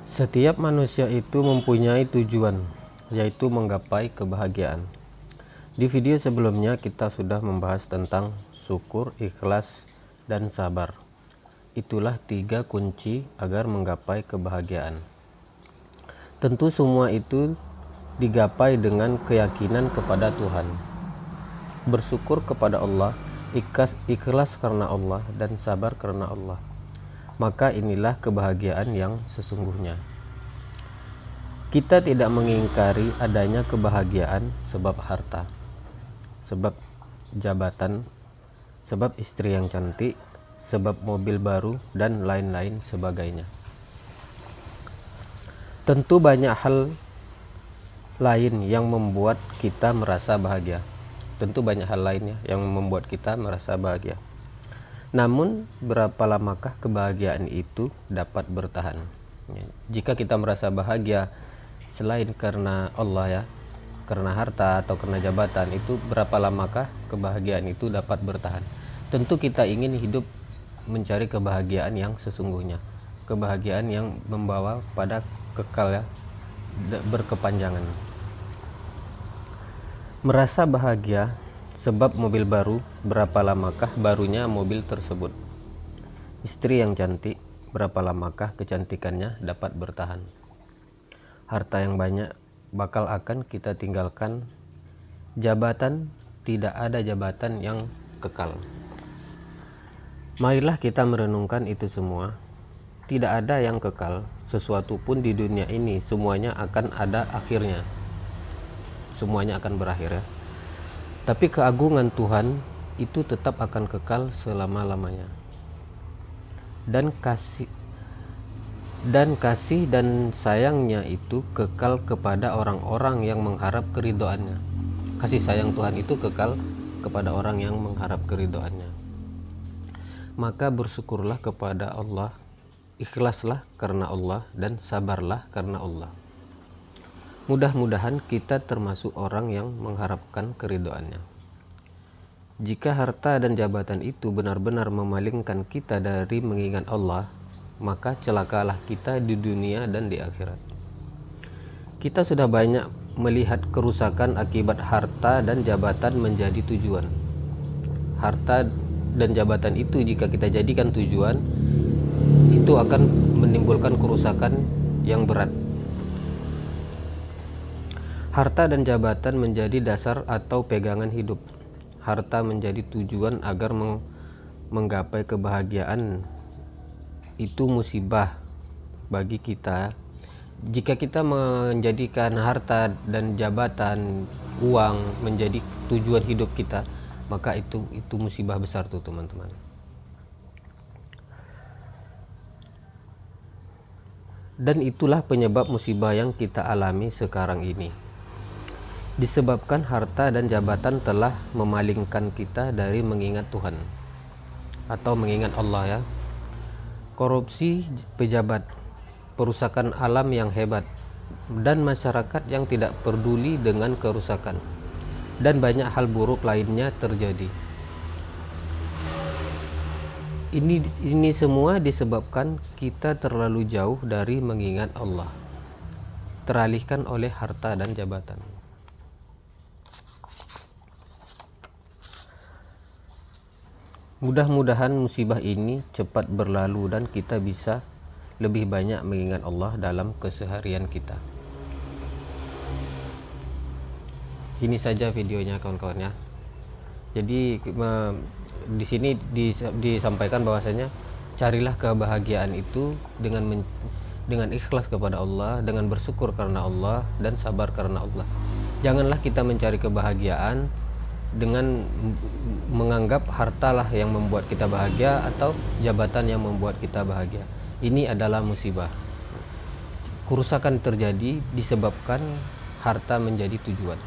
Setiap manusia itu mempunyai tujuan, yaitu menggapai kebahagiaan. Di video sebelumnya kita sudah membahas tentang syukur, ikhlas, dan sabar. Itulah 3 kunci agar menggapai kebahagiaan. Tentu semua itu digapai dengan keyakinan kepada Tuhan. Bersyukur kepada Allah, ikhlas karena Allah, dan sabar karena Allah. Maka inilah kebahagiaan yang sesungguhnya. Kita tidak mengingkari adanya kebahagiaan sebab harta, sebab jabatan, sebab istri yang cantik, sebab mobil baru, dan lain-lain sebagainya. Tentu banyak hal lain yang membuat kita merasa bahagia. Namun, berapa lamakah kebahagiaan itu dapat bertahan? Jika kita merasa bahagia selain karena Allah, karena harta atau karena jabatan, itu berapa lamakah kebahagiaan itu dapat bertahan? Tentu kita ingin hidup mencari kebahagiaan yang sesungguhnya, kebahagiaan yang membawa pada kekal, berkepanjangan. Merasa bahagia sebab mobil baru, berapa lamakah barunya mobil tersebut? Istri yang cantik, berapa lamakah kecantikannya dapat bertahan? Harta yang banyak bakal akan kita tinggalkan. Jabatan, tidak ada jabatan yang kekal. Marilah kita merenungkan itu semua. Tidak ada yang kekal, sesuatu pun di dunia ini, semuanya akan ada akhirnya. Semuanya akan berakhir, Tapi keagungan Tuhan itu tetap akan kekal selama-lamanya. Dan kasih dan sayangnya itu kekal kepada orang-orang yang mengharap keridhoannya. Kasih sayang Tuhan itu kekal kepada orang yang mengharap keridhoannya. Maka bersyukurlah kepada Allah, ikhlaslah karena Allah, dan sabarlah karena Allah. Mudah-mudahan kita termasuk orang yang mengharapkan keridhoannya. Jika harta dan jabatan itu benar-benar memalingkan kita dari mengingat Allah, maka celakalah kita di dunia dan di akhirat. Kita sudah banyak melihat kerusakan akibat harta dan jabatan menjadi tujuan. Harta dan jabatan itu jika kita jadikan tujuan, itu akan menimbulkan kerusakan yang berat. Harta dan jabatan menjadi dasar atau pegangan hidup. Harta menjadi tujuan agar menggapai kebahagiaan. Itu musibah bagi kita. Jika kita menjadikan harta dan jabatan, uang menjadi tujuan hidup kita, maka itu musibah besar tuh, teman-teman. Dan itulah penyebab musibah yang kita alami sekarang ini. Disebabkan harta dan jabatan telah memalingkan kita dari mengingat Tuhan atau mengingat Allah, Korupsi pejabat, perusakan alam yang hebat, dan masyarakat yang tidak peduli dengan kerusakan, dan banyak hal buruk lainnya terjadi. Ini semua disebabkan kita terlalu jauh dari mengingat Allah, teralihkan oleh harta dan jabatan. Mudah-mudahan musibah ini cepat berlalu dan kita bisa lebih banyak mengingat Allah dalam keseharian kita. Ini saja videonya, kawan-kawan, Jadi di sini disampaikan bahwasanya carilah kebahagiaan itu dengan ikhlas kepada Allah, dengan bersyukur karena Allah, dan sabar karena Allah. Janganlah kita mencari kebahagiaan dengan menganggap hartalah yang membuat kita bahagia atau jabatan yang membuat kita bahagia. Ini adalah musibah. Kerusakan terjadi disebabkan harta menjadi tujuan.